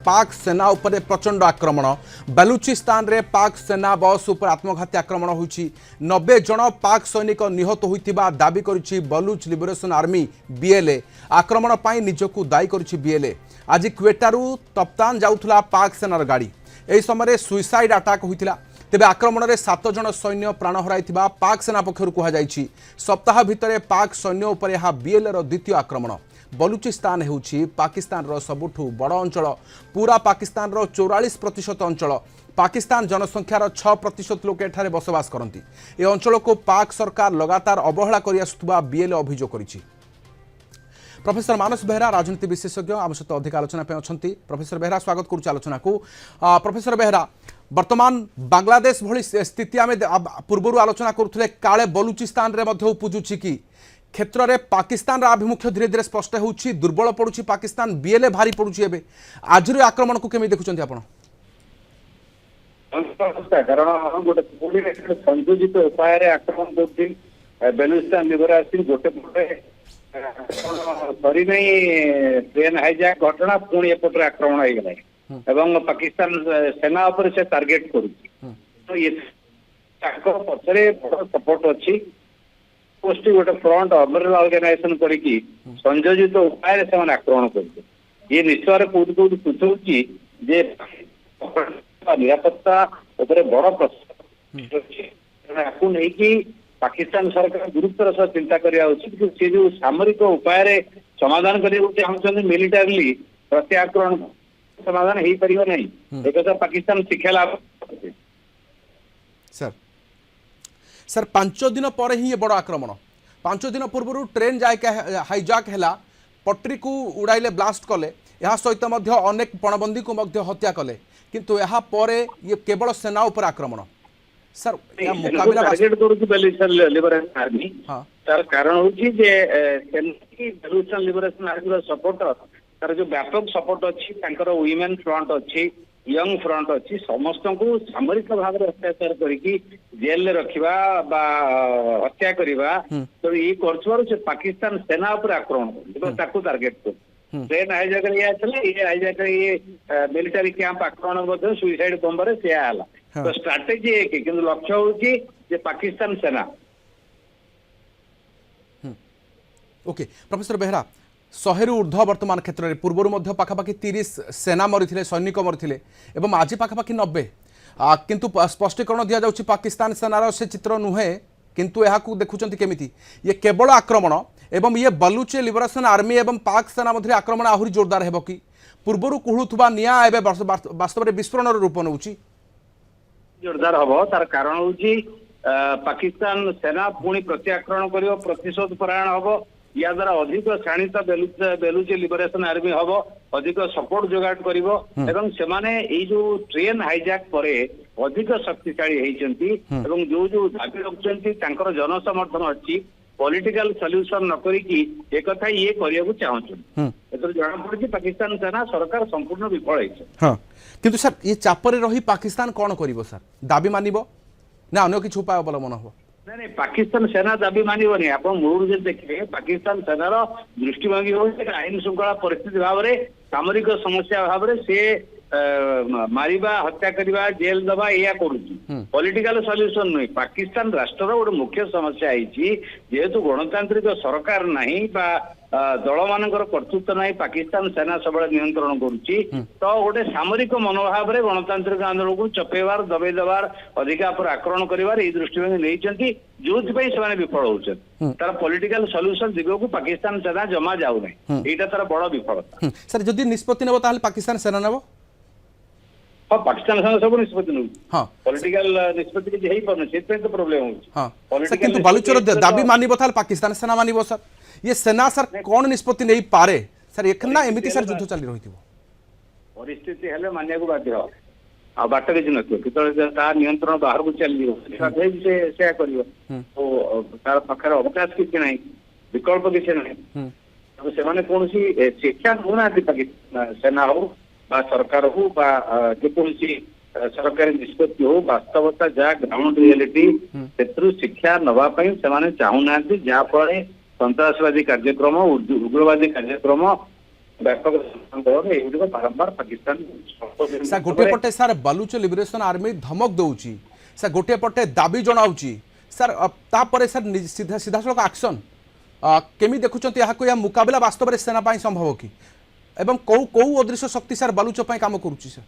पाक सेना उपरे प्रचंड आक्रमण। बलूचिस्तान रे पाक सेना बस उपर आत्मघाती आक्रमण होइछि। 90 जन पाक सैनिक निहत होइतिबा दाबी करिछि बलूच लिबरेशन आर्मी बीएलए। आक्रमण पाई निजकु दायी करिछि बीएलए। आज क्वेटारू तप्तान जाउथला पाक सेनार गाड़ी। एही समय सुइसाइड अटैक होइतिला। तेबे आक्रमण में 7 जन सैन्य प्राण हराई पाक सेना पक्षर कहुई। सप्ताह भितर पाक सैन्य उपर यह बीएलए द्वितीय आक्रमण। बलूचिस्तान होउछि पाकिस्तान रो सबुठु बड़ अंचल। पूरा पाकिस्तान रो 44% अंचल। पाकिस्तान जनसंख्यार 6% लोक एठारे बसवास करती। ए अंचल को पाक सरकार लगातार अवहेला करि आसुथबा बीएलए अभियोग करिछि। प्रोफेसर मानस बेहरा राजनीति विशेषज्ञ आम सहित अधिक आलोचना अच्छा। प्रोफेसर बेहरा स्वागत करुच्च आलोचना को। प्रोफेसर बेहरा वर्तमान बांग्लादेश भली स्थिति आम पूर्व आलोचना करुले काले बलूचिस्तान रे मध्य उपजुची कि क्षेत्र में पाकिस्तान आभिमुख्य धीरे धीरे स्पष्ट होउछि। दुर्बल पड़ुछि पाकिस्तान बीएलए भारी पड़ुछि। एबे आज आक्रमण को केमी देखुछन्ती आपण? कारण गोटे संयोजित उपाय आक्रमण कर बेलूचिस्तान लिबरेशन गोटे पटे सरी नहीं ट्रेन हाईजैक घटना पुणी एपटे आक्रमण हो गला एवं पाकिस्तान सेना उपर से टार्गेट करुच्ची। पछरे बड़ सपोर्ट अच्छी पोस्ट गोटे फ्रंट अम्ब्रेला ऑर्गेनाइजेशन करके संयोजित उपाय से आक्रमण कर ये निश्चय कौट कौट सूचौची जे निरापत्ता बड़ प्रश्न नहीं पाकिस्तान सरकार गुरुत्वर सह चिंता करा उचित। से जो सामरिक उपाय समाधान करने चाहते मिलिटारीली प्रत्याक्रमण समाधान हो पार नहीं। एक पाकिस्तान शिक्षा लाभ सर सर 5 दिन पर ही ये बड़ आक्रमण। 5 दिन पूर्व ट्रेन जाए हाईजैक है पटरी को उड़ाइले ब्लास्ट कले। यह सहित अनेक पणबंदी को हत्या कले किंतु यह परे ये केवल सेना उपर आक्रमण। सर मुकाबला टार्गेट करूची बेलूचिस्तान लिबरेशन आर्मी। तार कारण होची जे बेलूचिस्तान लिबरेशन आर्मी रो सपोर्ट तार जो व्यापक सपोर्ट अच्छी वुमेन फ्रंट अच्छी यंग फ्रंट अच्छी समस्त को सामरिक भाव में अत्याचार करके जेल में रखा हत्या करवा तो ये कर पाकिस्तान सेना उपर आक्रमण ताकू टार्गेट कर ट्रेन हाईजैक ये हाईजैक ये मिलिटारी कैंप आक्रमण सुइसाइड बम्बर से आला। तो स्ट्राटेजी एक किंतु लक्ष्य होची पाकिस्तान सेना। ओके प्रोफेसर बेहरा 100 रु ऊर्ध्व वर्तमान क्षेत्र में पूर्व पाखापाखि 30 सेना मरी सैनिक मरी एवं आज पाखापाखि 90 किंतु स्पष्टीकरण दि जाउछि पाकिस्तान सेनार से चित्र नुहे किंतु यह देखुं केमिति ये केवल आक्रमण एवं ये बलूच लिबरेशन आर्मी एवं पाक सेना मध्य आक्रमण आहरी जोरदार हेबो कि पूर्व कुहुथुबा निया एबे वास्तव में विस्फोरण रूप नउछि जोरदार हम। तार कारण होची पाकिस्तान सेना पुणी प्रत्याक्रमण करियो प्रतिशोध परायण हम। या द्वारा अधिक शाणित बेलूच लिबरेशन आर्मी हम अधिक सपोर्ट जोगाड़ करिवो एवं सेमाने एई जो ट्रेन हाईजैक परे अधिक शक्तिशाली हेइचंती एवं जो जो दाबी रखचंती तांकर जनसमर्थन अछि पॉलिटिकल सॉल्यूशन न करिकी एक कथा ये करिया चाहछन। एतर जाना पड़छि पाकिस्तान सेना सरकार संपूर्ण विफल हेइछ। हां किंतु सर ये चापरे रही पाकिस्तान कोन करिवो सर दाबी मानिबो ना अन्य किछु उपाय अवलंबन हो? नहीं पाकिस्तान सेना दाबी मानवनी आप मूल देखिए पाकिस्तान सेनार दृष्टिभंगी हो आईन श्रृंखला परिस्थिति भाव में सामरिक समस्या भाव में से मारिबा हत्या करवा जेल दबा या करुच्ची पॉलिटिकल सॉल्यूशन नुहे। पाकिस्तान राष्ट्र गोटे मुख्य समस्या जेहेतु गणतांत्रिक सरकार नहीं दल मान कर्तृत्व नहीं पाकिस्तान सेना सब नियंत्रण करुच्ची तो गोटे सामरिक मनोभाव में गणतांत्रिक आंदोलन को चपेबार दबे दबार अधिकार पर आक्रमण कर दृष्टिभंगी नहीं जो विफल होती तार पॉलिटिकल सॉल्यूशन दिग को पाकिस्तान सेना जमा जाऊ नहीं यहाँ तार बड़ विफलता। सर जदि निष्पत्ति नेब ताहले पाकिस्तान सेना नेब? हाँ पाकिस्तान सेना सब निष्पत्ति नौ पॉलिटिकल निष्पत्ति किसी हेई परन से तो प्रॉब्लम होउछ। हां सर किंतु बलूचर दाबी मानिबो ताहले पाकिस्तान सेना मानिबो सर ये सेना सर कौन निष्पत्ति नहीं पारे सर एखना एमिति सर युद्ध चली रहिथिबो परिस्थिति हेले मानिया को बाध्य आ बाट किसी न नियंत्रण बाहर को चली से कर तो तार पाखर अवकाश किसी ना विकल्प किसी ना तो से कौन शिक्षा नौना पाकिस्तान सेना हो सरकार हो जेकोसी सरकारी निष्पत्ति हो वास्तवता जहाँ ग्राउंड रियलिटी से शिक्षा नवाई से चाहूना जहाँफल सन्तासवादी कार्यक्रम उग्रवादी कार्यक्रम ବ୍ୟାପକ ଆନ୍ଦୋଳନ ଏଗୁଡିକ ବାରମ୍ବାର ପାକିସ୍ତାନ ସାର୍ ଗୋଟିଏ ପଟେ ସାର୍ ବଲୁଚ ଲିବରେସନ ଆର୍ମି ଧମକ ଦଉଛି ସାର୍ ଗୋଟିଏ ପଟେ ଦାବି ଜଣାଉଛି ସାର୍ ତାପରେ ସାର୍ ସିଧାସଳଖ ଆକ୍ସନ କେମିତି ଦେଖୁଛନ୍ତି ଏହାକୁ ଏହା ମୁକାବିଲା ବାସ୍ତବରେ ସେନା ପାଇଁ ସମ୍ଭବ କି ଏବଂ କୋଉ କୋଉ ଅଦୃଶ୍ୟ ଶକ୍ତି ସାର୍ ବଲୁଚ ପାଇଁ କାମ କରୁଛି ସାର୍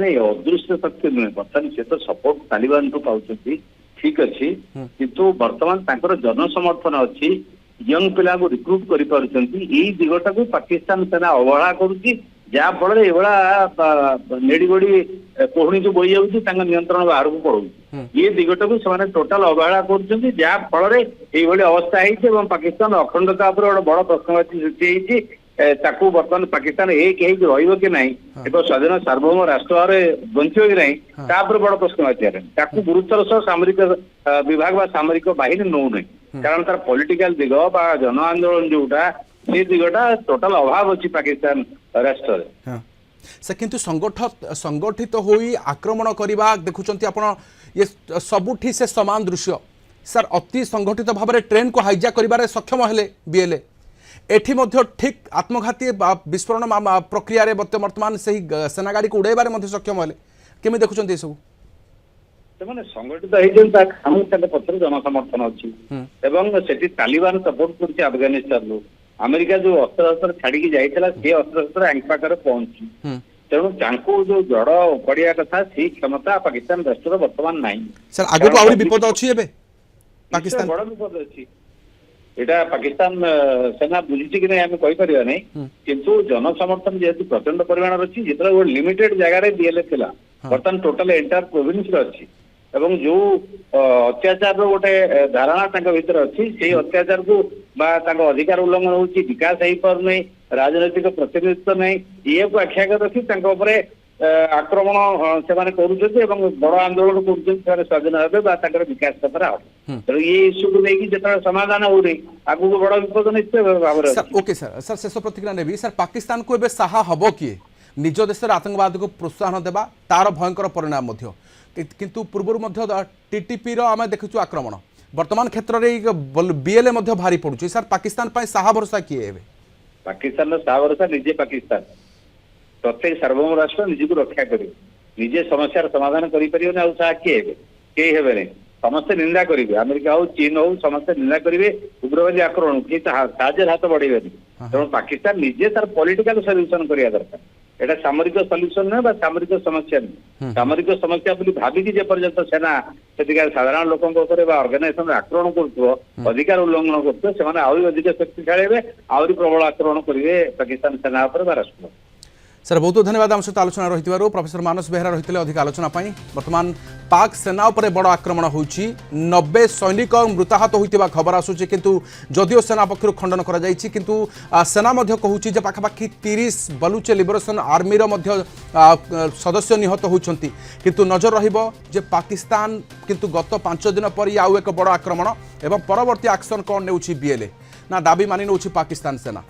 ନାଇଁ ଅଦୃଶ୍ୟ ଶକ୍ତି ନୁହେଁ ବର୍ତ୍ତମାନ ସେ ତ ସପୋର୍ଟ ତାଲିବାନଠୁ ପାଉଛନ୍ତି ଠିକ ଅଛି କିନ୍ତୁ ବର୍ତ୍ତମାନ ତାଙ୍କର ଜନସମର୍ଥନ ଅଛି ୟଙ୍ଗ ପିଲାଙ୍କୁ ରିକ୍ରୁଟ କରିପାରୁଛନ୍ତି ଏଇ ଦିଗଟାକୁ ପାକିସ୍ତାନ ସେନା ଅବହେଳା କରୁଛି ଯାହା ଫଳରେ ଏଭଳିଆ ନେଡିଗୋଡି କୋହୁଣି ଯୋଉ ବହି ଯାଉଛି ତାଙ୍କ ନିୟନ୍ତ୍ରଣ ବାହାରକୁ ପଳଉଛି ଏ ଦିଗଟାକୁ ସେମାନେ ଟୋଟାଲ ଅବହେଳା କରୁଛନ୍ତି ଯାହା ଫଳରେ ଏଇଭଳି ଅବସ୍ଥା ହେଇଛି ଏବଂ ପାକିସ୍ତାନ ଅଖଣ୍ଡତା ଉପରେ ଗୋଟେ ବଡ ପ୍ରଶ୍ନବାଚୀ ସୃଷ୍ଟି ହେଇଛି ତାକୁ ବର୍ତ୍ତମାନ ପାକିସ୍ତାନ ଏକ ହେଇକି ରହିବ କି ନାହିଁ ଏକ ସ୍ୱାଧୀନ ସାର୍ବଭୌମ ରାଷ୍ଟ୍ର ଭାବରେ ବଞ୍ଚିବ କି ନାହିଁ ତା ଉପରେ ବଡ ପ୍ରଶ୍ନବାଚୀ ହେଲାଣି ତାକୁ ଗୁରୁତ୍ୱର ସହ ସାମରିକ ବିଭାଗ ବା ସାମରିକ ବାହିନୀ ନଉନାହିଁ କାରଣ ତାର ପଲିଟିକାଲ ଦିଗ ବା ଜନ ଆନ୍ଦୋଳନ ଯୋଉଟା ସେ ଦିଗଟା ଟୋଟାଲ ଅଭାବ ଅଛି ପାକିସ୍ତାନ ରାଷ୍ଟ୍ରରେ ସେ କିନ୍ତୁ ସଂଗଠିତ ହୋଇ ଆକ୍ରମଣ କରିବା ଦେଖୁଛନ୍ତି ଆପଣ ଇଏ ସବୁଠି ସେ ସମାନ ଦୃଶ୍ୟ ସାର୍ ଅତି ସଂଗଠିତ ଭାବରେ ଟ୍ରେନକୁ ହାଇଜାକ୍ କରିବାରେ ସକ୍ଷମ ହେଲେ ବିଏଲଏ एठी मध्य ठीक आत्मघाती विस्फोरण प्रक्रिया रे वर्तमान से सेना गाड़ी को उड़ाइबारे मध्य सक्षम हेले केमि देखुचंती सब ସେମାନେ ସଂଗଠିତ ହେଇଛନ୍ତି ତା ତାଙ୍କ ପଛରେ ଜନସମର୍ଥନ ଅଛି ଏବଂ ସେଠି ତାଲିବାନ ସପୋର୍ଟ କରୁଛି ଆଫଗାନିସ୍ତାନରୁ ଆମେରିକା ଯୋଉ ଅସ୍ତ୍ରଶସ୍ତ୍ର ଛାଡିକି ଯାଇଥିଲା ସେ ଅସ୍ତ୍ରଶସ୍ତ୍ର ଆଙ୍କ ପାଖରେ ପହଞ୍ଚୁଛି ତେଣୁ ତାଙ୍କୁ ଯୋଉ ଜଡ ପଡିବା କଥା ସେଇ କ୍ଷମତା ପାକିସ୍ତାନ ରାଷ୍ଟ୍ରର ବର୍ତ୍ତମାନ ନାହିଁ ସାର୍ ଆଗକୁ ଆହୁରି ବିପଦ ଅଛି ଏବେ ପାକିସ୍ତାନ ବଡ ବିପଦ ଅଛି এটা পাকিস্তান সেনা বুঝিছে কি না আমি কইপারিবা নাই কিন্তু জনসমর্থন যেহেতু প্রচন্ড পরিমাণর ଅଛି যেতବେଳେ ଗୋଟେ লিমিটেড জায়গাରେ বিএলএ ଥିଲା ବର୍ତ୍ତମାନ ଟୋଟାଲ ଏଣ୍ଟାର ପ୍ରୋଭିନ୍ସରେ ଅଛି ଏବଂ ଯୋଉ ଅତ୍ୟାଚାରର ଗୋଟେ ଧାରଣା ତାଙ୍କ ଭିତରେ ଅଛି ସେଇ ଅତ୍ୟାଚାରକୁ ବା ତାଙ୍କ ଅଧିକାର ଉଲ୍ଲଂଘନ ହଉଛି ବିକାଶ ହେଇପାରୁନାହିଁ ରାଜନୈତିକ ପ୍ରତିନିଧିତ୍ୱ ନାହିଁ ଇଏକୁ ଆଖ୍ୟାକ ରଖି ତାଙ୍କ ଉପରେ ଆକ୍ରମଣ ସେମାନେ କରୁଛନ୍ତି ଏବଂ ବଡ ଆନ୍ଦୋଳନ କରୁଛନ୍ତି ସେମାନେ ସ୍ୱାଧୀନ ହେବେ ବା ତାଙ୍କର ବିକାଶ ପଥରେ ହବ ତେଣୁ ଏ ଇସ୍ୟୁକୁ ନେଇକି ଯେତେବେଳେ ସମାଧାନ ହଉନି ଆଗକୁ ବଡ ବିପଦ ନିଶ୍ଚୟ ଭାବରେ ଓକେ ସାର୍ ସାର୍ ଶେଷ ପ୍ରତିକ୍ରିୟା ନେବି ସାର୍ ପାକିସ୍ତାନକୁ ଏବେ ସାହା ହବ କିଏ ନିଜ ଦେଶରେ ଆତଙ୍କବାଦକୁ ପ୍ରୋତ୍ସାହନ ଦେବା ତାର ଭୟଙ୍କର ପରିଣାମ ମଧ୍ୟ କିନ୍ତୁ ପୂର୍ବରୁ ମଧ୍ୟ ଟିଟିପିର ଆମେ ଦେଖୁଛୁ ଆକ୍ରମଣ ବର୍ତ୍ତମାନ କ୍ଷେତ୍ରରେ ବିଏଲଏ ମଧ୍ୟ ଭାରି ପଡୁଛି ସାର୍ ପାକିସ୍ତାନ ପାଇଁ ସାହା ଭରସା କିଏ ଏବେ ପାକିସ୍ତାନର ସାହା ଭରସା ନିଜେ ପାକିସ୍ତାନ प्रत्येक सार्वभौम राष्ट्र निजक रक्षा कर निजे समस्या समाधान करें आउ किए कई हे समस्ते निंदा करेंगे अमेरिका हो चीन हो समस्ते निंदा करेंगे उग्रवादी आक्रमण किए साहय हाथ बढ़ेबे तेणु पाकिस्तान निजे तार पॉलिटिकल सॉल्यूशन करवा दरकार एटा सामरिक सॉल्यूशन नुहे सामरिक समस्या नुहे सामरिक समस्या भाविकी जेपर्यंत सेना से साधारण लोकों ऑर्गेनाइजेशन आक्रमण कर अधिकार उल्लंघन कर आहरी अधिक शक्तिशाली हे आहरी प्रबल आक्रमण करेंगे पाकिस्तान सेना राष्ट्र सर बहुत बहुत धन्यवाद आम सहित आलोचना रही प्रोफेसर मानस बेहरा रही अधिक आलोचना बर्तमान पाक सेना उपर बड़ आक्रमण हो 90 सैनिक मृताहत होता खबर आसूची किंतु जदिओ सेना पक्षर खंडन किंतु सेना कहूँ पाखापाखि 30 बलुच लिबरेशन आर्मीर सदस्य निहत होती किंतु नजर रही पाकिस्तान किंतु गत 5 दिन पर आउ एक बड़ आक्रमण एवं परवर्ती एक्शन कौन ने बीएलए ना दाबी मानि नौ पाकिस्तान सेना।